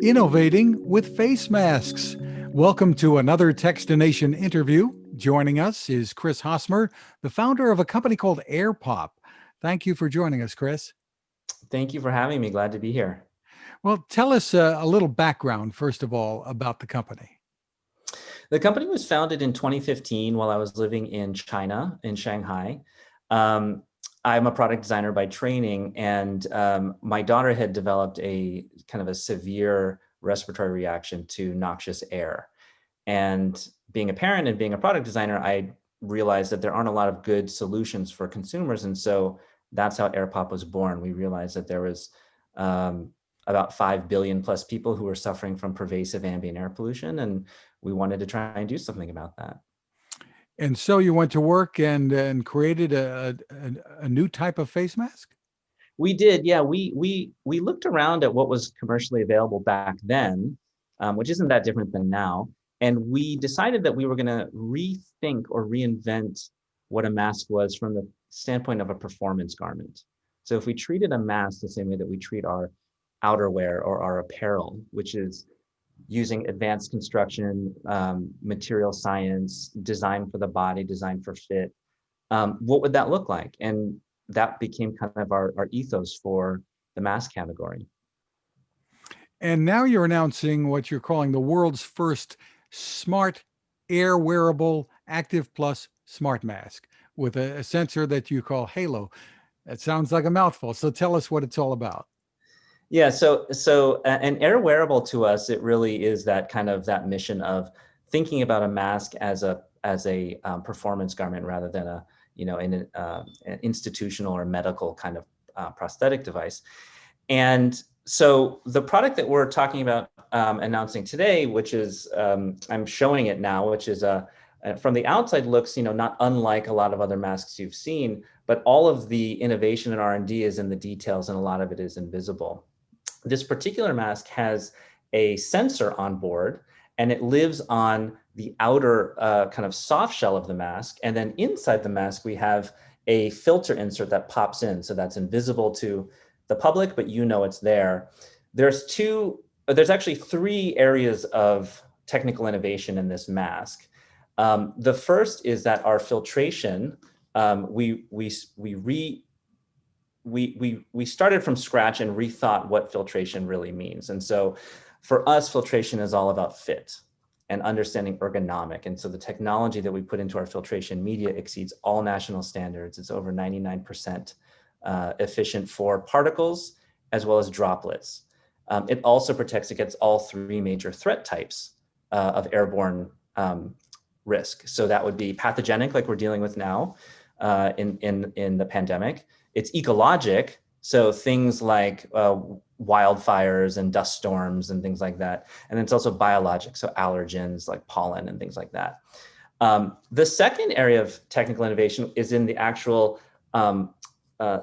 innovating with face masks. Welcome to another Techstination interview. Joining us is Chris Hosmer, the founder of a company called AirPop. Thank you for joining us, Chris. Thank you for having me. Glad to be here. Well, tell us a little background, first of all, about the company. The company was founded in 2015 while I was living in China, in Shanghai. Um, I'm a product designer by training, and my daughter had developed a kind of a severe respiratory reaction to noxious air. And being a parent and being a product designer, I realized that there aren't a lot of good solutions for consumers. And so that's how AirPop was born. We realized that there was about 5 billion plus people who were suffering from pervasive ambient air pollution. And we wanted to try and do something about that. And so you went to work and created a new type of face mask? We did, yeah. We looked around at what was commercially available back then, which isn't that different than now. And we decided that we were going to rethink or reinvent what a mask was from the standpoint of a performance garment. So if we treated a mask the same way that we treat our outerwear or our apparel, which is using advanced construction, material science, design for the body, design for fit, what would that look like? And that became kind of our ethos for the mask category. And now you're announcing what you're calling the world's first smart air wearable Active Plus smart mask with a sensor that you call Halo. That sounds like a mouthful. So tell us what it's all about. Yeah, so an air wearable to us, it really is that kind of that mission of thinking about a mask as a performance garment rather than an institutional or medical kind of prosthetic device. And so the product that we're talking about announcing today, which is I'm showing it now, which is from the outside looks not unlike a lot of other masks you've seen, but all of the innovation and R&D is in the details, and a lot of it is invisible. This particular mask has a sensor on board, and it lives on the outer kind of soft shell of the mask. And then inside the mask, we have a filter insert that pops in. So that's invisible to the public, but it's there. There's actually three areas of technical innovation in this mask. The first is that our filtration, we started from scratch and rethought what filtration really means. And so for us, filtration is all about fit and understanding ergonomic. And so the technology that we put into our filtration media exceeds all national standards. It's over 99% efficient for particles as well as droplets. It also protects against all three major threat types of airborne risk. So that would be pathogenic, like we're dealing with now in the pandemic. It's ecologic, so things like wildfires and dust storms and things like that. And it's also biologic, so allergens like pollen and things like that. The second area of technical innovation is in the actual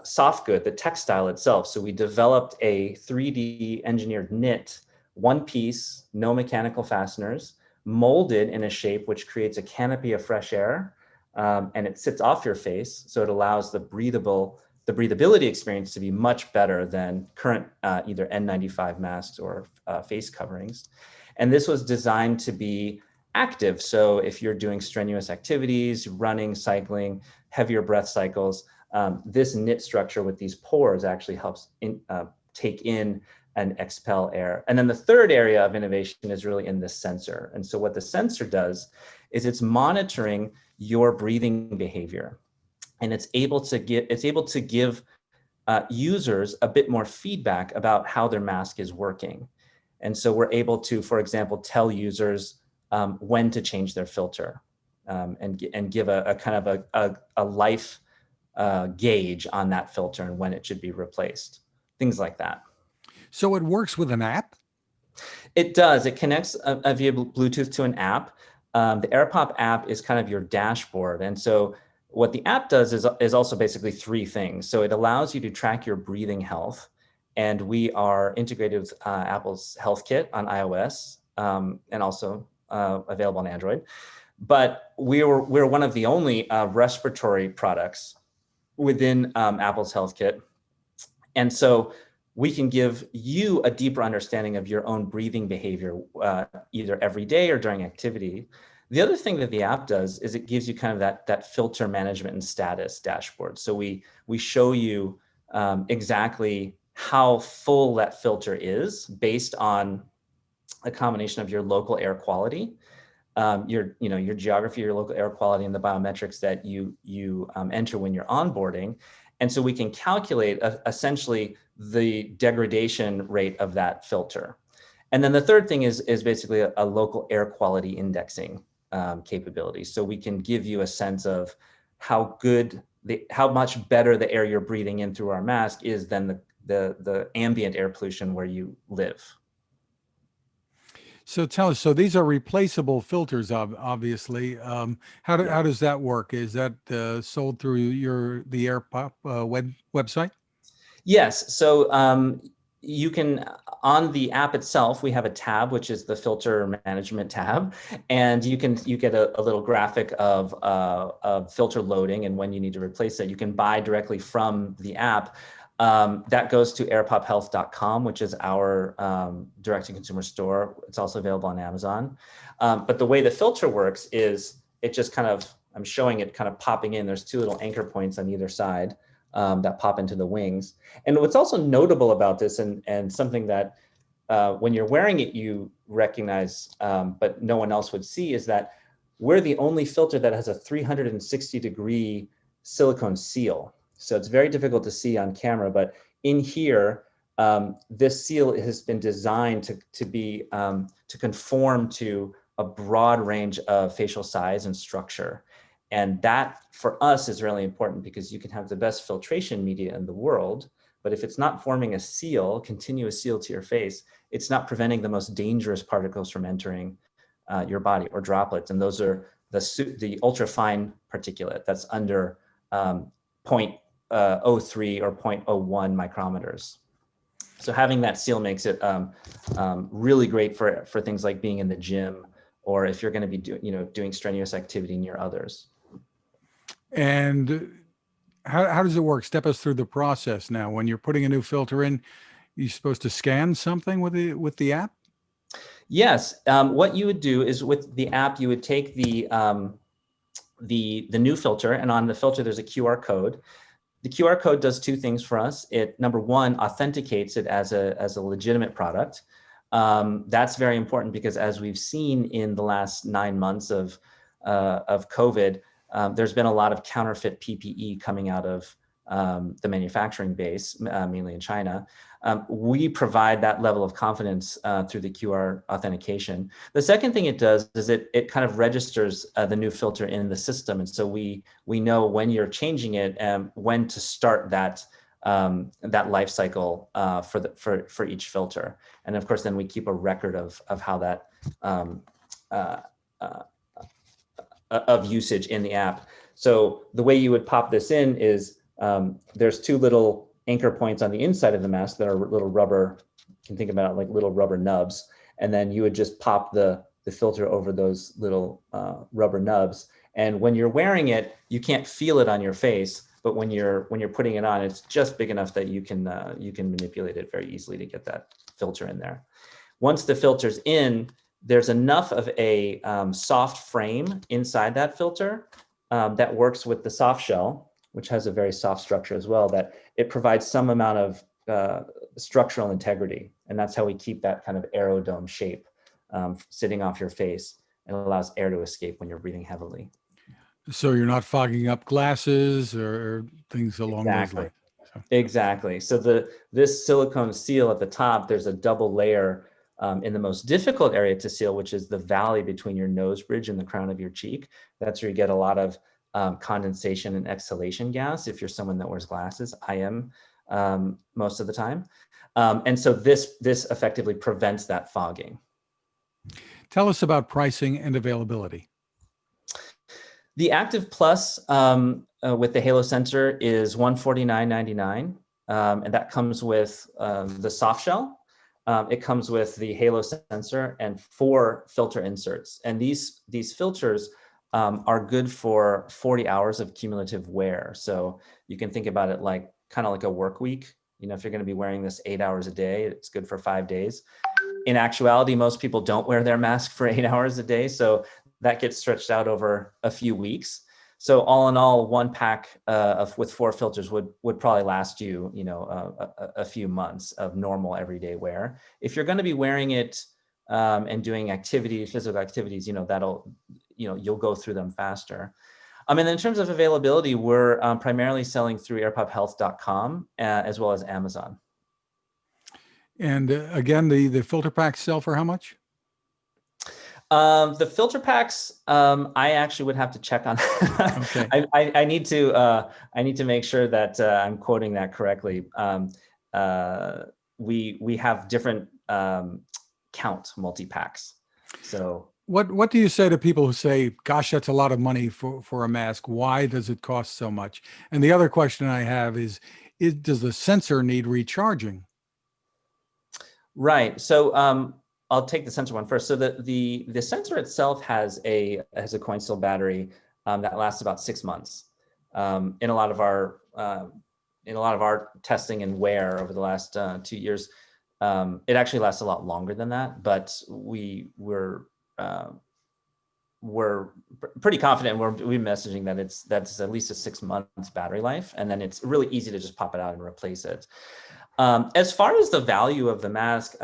soft good, the textile itself. So we developed a 3D engineered knit, one piece, no mechanical fasteners, molded in a shape which creates a canopy of fresh air, and it sits off your face. So it allows the breathability experience to be much better than current either N95 masks or face coverings. And this was designed to be active. So if you're doing strenuous activities, running, cycling, heavier breath cycles, this knit structure with these pores actually helps take in and expel air. And then the third area of innovation is really in the sensor. And so what the sensor does is it's monitoring your breathing behavior. And it's able to give users a bit more feedback about how their mask is working. And so we're able to, for example, tell users when to change their filter and give a kind of a life gauge on that filter and when it should be replaced, things like that. So it works with an app? It does. It connects via Bluetooth to an app. The AirPop app is kind of your dashboard. And so what the app does is also basically three things. So it allows you to track your breathing health. And we are integrated with Apple's Health Kit on iOS and also available on Android. But we're one of the only respiratory products within Apple's Health Kit. And so we can give you a deeper understanding of your own breathing behavior, either every day or during activity. The other thing that the app does is it gives you kind of that filter management and status dashboard. So we show you exactly how full that filter is based on a combination of your local air quality, your geography, your local air quality, and the biometrics that you enter when you're onboarding. And so we can calculate essentially the degradation rate of that filter. And then the third thing is basically a local air quality indexing capability. So we can give you a sense of how much better the air you're breathing in through our mask is than the ambient air pollution where you live. So tell us, so these are replaceable filters, obviously. How Yeah. does that work? Is that sold through the AirPop website? Yes. So you can, on the app itself, we have a tab, which is the filter management tab. And you get a little graphic of filter loading and when you need to replace it. You can buy directly from the app. That goes to airpophealth.com, which is our direct-to-consumer store. It's also available on Amazon. But the way the filter works is it just kind of, I'm showing it kind of popping in. There's two little anchor points on either side that pop into the wings. And what's also notable about this, and something that when you're wearing it, you recognize, but no one else would see, is that we're the only filter that has a 360-degree silicone seal. So it's very difficult to see on camera, but in here, this seal has been designed to conform to a broad range of facial size and structure. And that for us is really important because you can have the best filtration media in the world, but if it's not forming a seal, continuous seal to your face, it's not preventing the most dangerous particles from entering your body, or droplets. And those are the ultra-fine particulate that's under 0.03 or 0.01 micrometers. So having that seal makes it really great for things like being in the gym, or if you're going to be doing strenuous activity near others. And how does it work? Step us through the process now. When you're putting a new filter in, you're supposed to scan something with the app? Yes. What you would do is with the app, you would take the new filter, and on the filter, there's a QR code. The QR code does two things for us. It, number one, authenticates it as a legitimate product. That's very important because, as we've seen in the last 9 months of COVID, there's been a lot of counterfeit PPE coming out of the manufacturing base, mainly in China. We provide that level of confidence through the QR authentication. The second thing it does is it kind of registers the new filter in the system. And so we know when you're changing it and when to start that life cycle for each filter. And of course, then we keep a record of how that of usage in the app. So the way you would pop this in is there's two little anchor points on the inside of the mask that are little rubber, you can think about it like little rubber nubs. And then you would just pop the filter over those little rubber nubs. And when you're wearing it, you can't feel it on your face, but when you're putting it on, it's just big enough that you can manipulate it very easily to get that filter in there. Once the filter's in, there's enough of a soft frame inside that filter that works with the soft shell, which has a very soft structure as well, that it provides some amount of structural integrity. And that's how we keep that kind of aerodome shape sitting off your face, and allows air to escape when you're breathing heavily. So you're not fogging up glasses or things along those lines. Exactly. So this silicone seal at the top, there's a double layer in the most difficult area to seal, which is the valley between your nose bridge and the crown of your cheek. That's where you get a lot of condensation and exhalation gas. If you're someone that wears glasses, I am most of the time. And so this effectively prevents that fogging. Tell us about pricing and availability. The Active Plus with the Halo sensor is $149.99, and that comes with the soft shell. It comes with the Halo sensor and 4 filter inserts. And these filters are good for 40 hours of cumulative wear. So you can think about it like kind of like a work week. if you're going to be wearing this 8 hours a day, it's good for 5 days. In actuality, most people don't wear their mask for 8 hours a day. So that gets stretched out over a few weeks. So all in all, one pack with 4 filters would probably last you, a few months of normal everyday wear. If you're going to be wearing it and doing physical activities, you'll go through them faster. And in terms of availability, we're primarily selling through airpophealth.com as well as Amazon. And again, the filter packs sell for how much? The filter packs, I actually would have to check on. Okay. I need to make sure that I'm quoting that correctly. We have different count multi-packs. So what do you say to people who say, "Gosh, that's a lot of money for a mask. Why does it cost so much?" And the other question I have is does the sensor need recharging? Right. So I'll take the sensor one first. So the sensor itself has a coin cell battery that lasts about 6 months. In a lot of our testing and wear over the last 2 years, it actually lasts a lot longer than that. But we're pretty confident. We're messaging that that's at least a 6 months battery life, and then it's really easy to just pop it out and replace it. As far as the value of the mask,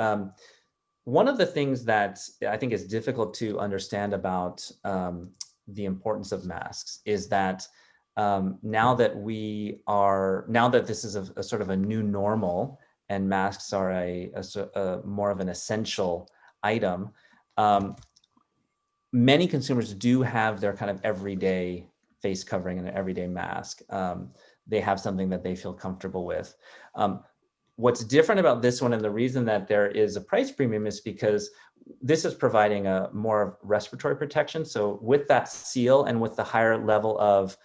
one of the things that I think is difficult to understand about the importance of masks is that now that this is a sort of a new normal, and masks are a more of an essential item, many consumers do have their kind of everyday face covering and an everyday mask. They have something that they feel comfortable with. What's different about this one, and the reason that there is a price premium, is because this is providing a more respiratory protection. So with that seal and with the higher level of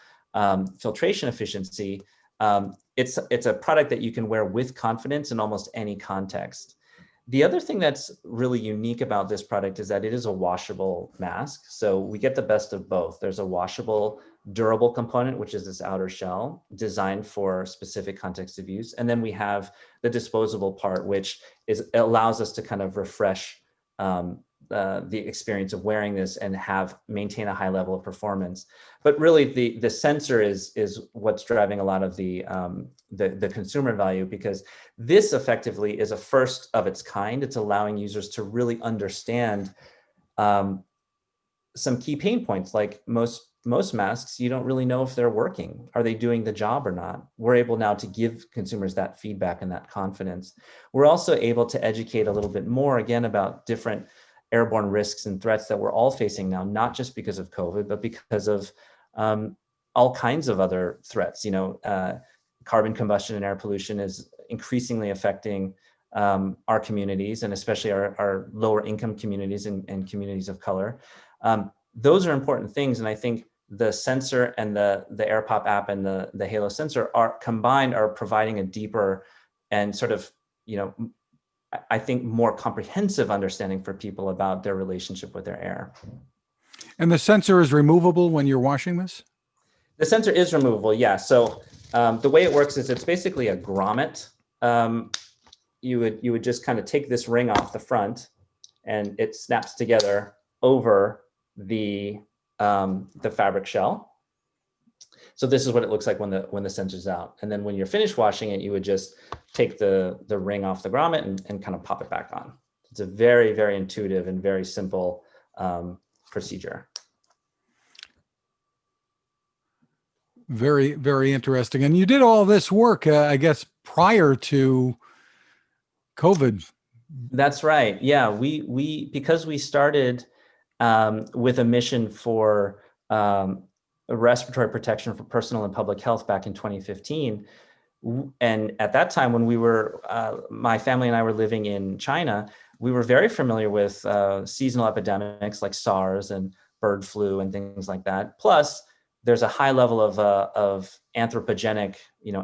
filtration efficiency, it's a product that you can wear with confidence in almost any context. The other thing that's really unique about this product is that it is a washable mask. So we get the best of both. There's a washable, durable component, which is this outer shell designed for specific context of use. And then we have the disposable part, which allows us to kind of refresh the experience of wearing this and maintain a high level of performance. But really the sensor is what's driving a lot of the consumer value, because this effectively is a first of its kind. It's allowing users to really understand some key pain points, like most masks, you don't really know if they're working. Are they doing the job or not? We're able now to give consumers that feedback and that confidence. We're also able to educate a little bit more, again, about different airborne risks and threats that we're all facing now, not just because of COVID, but because of all kinds of other threats. Carbon combustion and air pollution is increasingly affecting our communities, and especially our lower income communities and communities of color. Those are important things, and I think the sensor and the AirPop app and the Halo sensor are providing a deeper and sort of, I think, more comprehensive understanding for people about their relationship with their air. And the sensor is removable when you're washing this? The sensor is removable, yeah. So the way it works is it's basically a grommet. You would just kind of take this ring off the front, and it snaps together over the fabric shell. So this is what it looks like when the sensor's out. And then when you're finished washing it, you would just take the ring off the grommet and kind of pop it back on. It's a very, very intuitive and very simple procedure. Very, very interesting. And you did all this work, I guess, prior to COVID. That's right. Yeah, because we started with a mission for respiratory protection for personal and public health back in 2015. And at that time, when my family and I were living in China, we were very familiar with seasonal epidemics like SARS and bird flu and things like that. Plus, there's a high level of anthropogenic,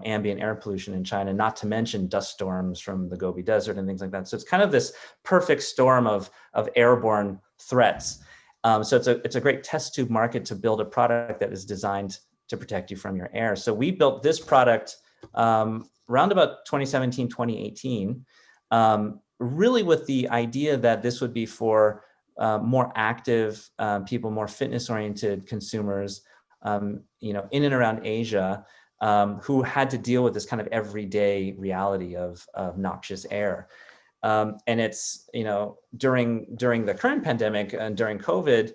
ambient air pollution in China, not to mention dust storms from the Gobi Desert and things like that. So it's kind of this perfect storm of airborne threats. So it's a great test tube market to build a product that is designed to protect you from your air. So we built this product around about 2017, 2018, really with the idea that this would be for more active people, more fitness-oriented consumers, in and around Asia, who had to deal with this kind of everyday reality of noxious air. And it's, during the current pandemic and during COVID,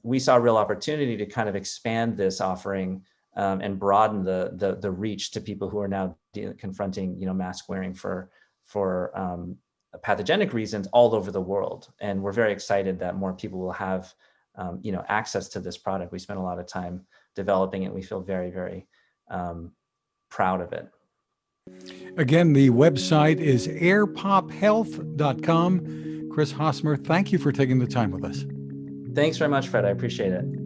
we saw a real opportunity to kind of expand this offering and broaden the reach to people who are now confronting, mask wearing for pathogenic reasons all over the world. And we're very excited that more people will have, access to this product. We spent a lot of time developing it. We feel very, very proud of it. Again, the website is airpophealth.com. Chris Hosmer, thank you for taking the time with us. Thanks very much, Fred. I appreciate it.